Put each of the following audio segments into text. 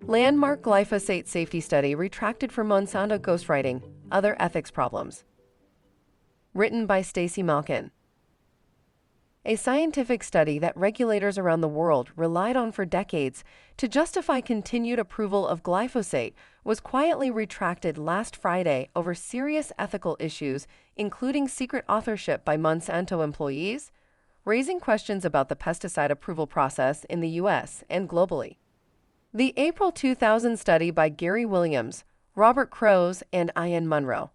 Landmark glyphosate safety study retracted for Monsanto ghostwriting, other ethics problems. Written by Stacy Malkin. A scientific study that regulators around the world relied on for decades to justify continued approval of glyphosate was quietly retracted last Friday over serious ethical issues, including secret authorship by Monsanto employees, raising questions about the pesticide approval process in the U.S. and globally. The April 2000 study by Gary Williams, Robert Crows, and Ian Munro,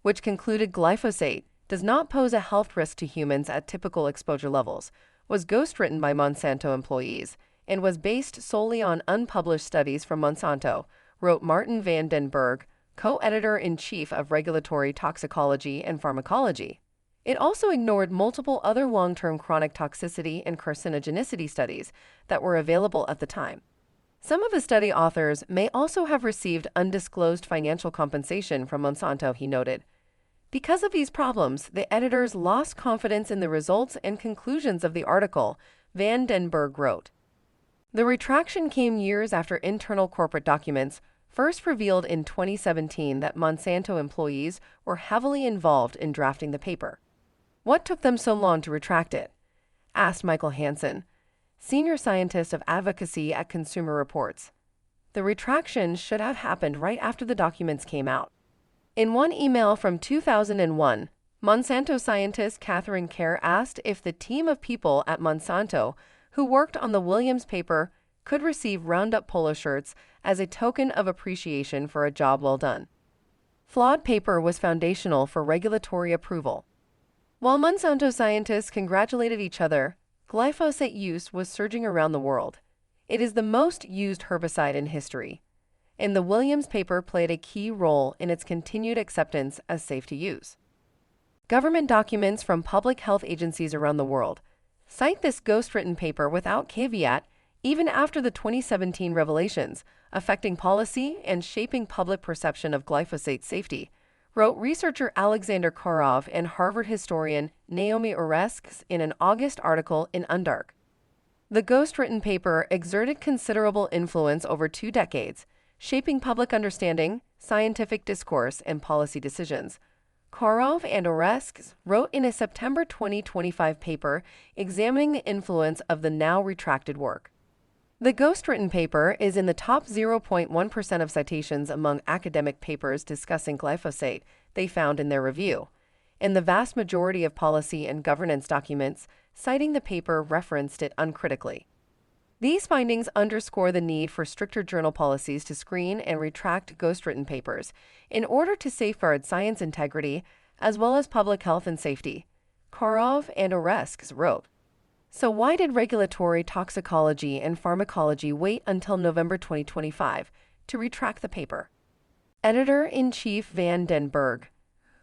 which concluded glyphosate does not pose a health risk to humans at typical exposure levels, was ghostwritten by Monsanto employees and was based solely on unpublished studies from Monsanto, wrote Martin van den Berg, co-editor-in-chief of Regulatory Toxicology and Pharmacology. It also ignored multiple other long-term chronic toxicity and carcinogenicity studies that were available at the time. Some of the study authors may also have received undisclosed financial compensation from Monsanto, he noted. Because of these problems, the editors lost confidence in the results and conclusions of the article, van den Berg wrote. The retraction came years after internal corporate documents first revealed in 2017 that Monsanto employees were heavily involved in drafting the paper. What took them so long to retract it? Asked Michael Hansen, senior scientist of advocacy at Consumer Reports. The retraction should have happened right after the documents came out. In one email from 2001, Monsanto scientist Catherine Kerr asked if the team of people at Monsanto who worked on the Williams paper could receive Roundup polo shirts as a token of appreciation for a job well done. Flawed paper was foundational for regulatory approval. While Monsanto scientists congratulated each other, glyphosate use was surging around the world. It is the most used herbicide in history, and the Williams paper played a key role in its continued acceptance as safe to use. Government documents from public health agencies around the world cite this ghostwritten paper without caveat even after the 2017 revelations affecting policy and shaping public perception of glyphosate safety, wrote researcher Alexander Korov and Harvard historian Naomi Oreskes in an August article in Undark. The ghostwritten paper exerted considerable influence over 2 decades, shaping public understanding, scientific discourse, and policy decisions. Korov and Oreskes wrote in a September 2025 paper examining the influence of the now retracted work. The ghostwritten paper is in the top 0.1% of citations among academic papers discussing glyphosate they found in their review, and the vast majority of policy and governance documents citing the paper referenced it uncritically. These findings underscore the need for stricter journal policies to screen and retract ghostwritten papers in order to safeguard science integrity as well as public health and safety, Korov and Oreskes wrote. So why did regulatory toxicology and pharmacology wait until November 2025 to retract the paper? Editor-in-chief van den Berg,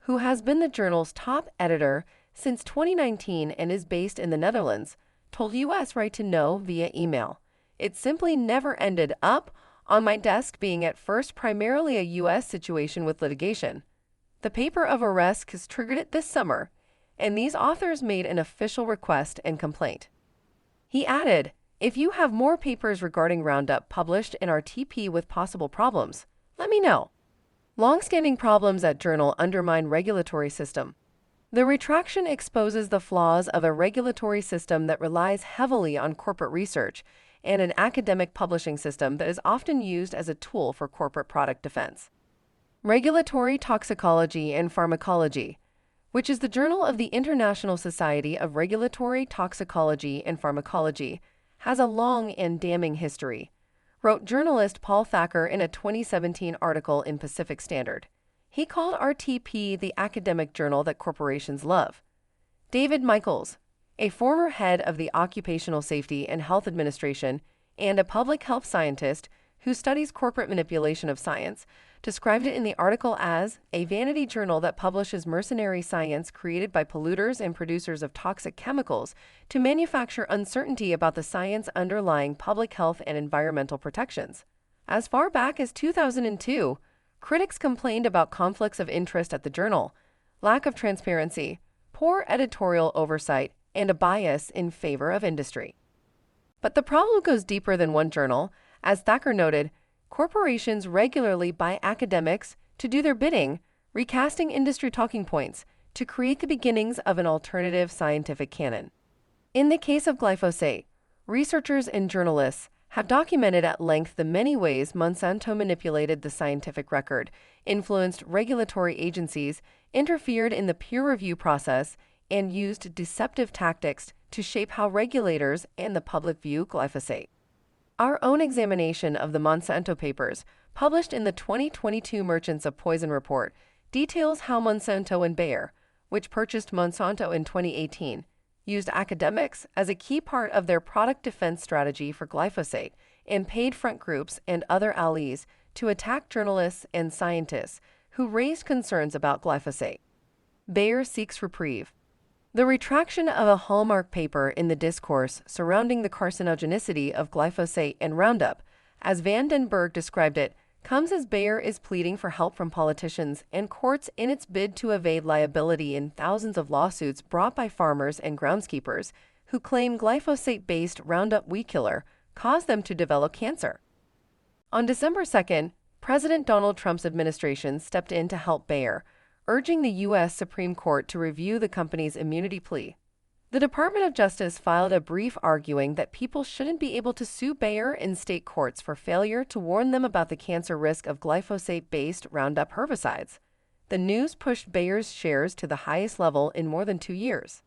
who has been the journal's top editor since 2019 and is based in the Netherlands, told U.S. Right to Know via email. It simply never ended up on my desk being at first primarily a U.S. situation with litigation. The paper of Oreskes triggered it this summer, and these authors made an official request and complaint. He added, if you have more papers regarding Roundup published in our TP with possible problems, let me know. Long-standing problems at journal undermine regulatory system. The retraction exposes the flaws of a regulatory system that relies heavily on corporate research and an academic publishing system that is often used as a tool for corporate product defense. Regulatory Toxicology and Pharmacology, which is the journal of the International Society of Regulatory Toxicology and Pharmacology, has a long and damning history, wrote journalist Paul Thacker in a 2017 article in Pacific Standard. He called RTP the academic journal that corporations love. David Michaels, a former head of the Occupational Safety and Health Administration and a public health scientist who studies corporate manipulation of science, described it in the article as a vanity journal that publishes mercenary science created by polluters and producers of toxic chemicals to manufacture uncertainty about the science underlying public health and environmental protections. As far back as 2002, critics complained about conflicts of interest at the journal, lack of transparency, poor editorial oversight, and a bias in favor of industry. But the problem goes deeper than one journal. As Thacker noted, corporations regularly buy academics to do their bidding, recasting industry talking points to create the beginnings of an alternative scientific canon. In the case of glyphosate, researchers and journalists have documented at length the many ways Monsanto manipulated the scientific record, influenced regulatory agencies, interfered in the peer review process, and used deceptive tactics to shape how regulators and the public view glyphosate. Our own examination of the Monsanto papers, published in the 2022 Merchants of Poison report, details how Monsanto and Bayer, which purchased Monsanto in 2018, used academics as a key part of their product defense strategy for glyphosate and paid front groups and other allies to attack journalists and scientists who raised concerns about glyphosate. Bayer seeks reprieve. The retraction of a hallmark paper in the discourse surrounding the carcinogenicity of glyphosate and Roundup, as Van den Berg described it, comes as Bayer is pleading for help from politicians and courts in its bid to evade liability in thousands of lawsuits brought by farmers and groundskeepers who claim glyphosate-based Roundup weed killer caused them to develop cancer. On December 2nd, President Donald Trump's administration stepped in to help Bayer, urging the U.S. Supreme Court to review the company's immunity plea. The Department of Justice filed a brief arguing that people shouldn't be able to sue Bayer in state courts for failure to warn them about the cancer risk of glyphosate-based Roundup herbicides. The news pushed Bayer's shares to the highest level in more than 2 years.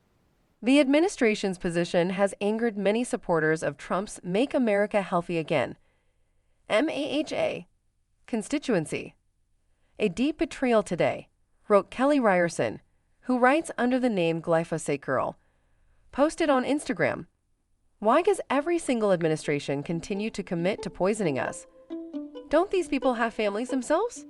The administration's position has angered many supporters of Trump's Make America Healthy Again (MAHA) constituency. A deep betrayal today, wrote Kelly Ryerson, who writes under the name Glyphosate Girl, posted on Instagram. Why does every single administration continue to commit to poisoning us? Don't these people have families themselves?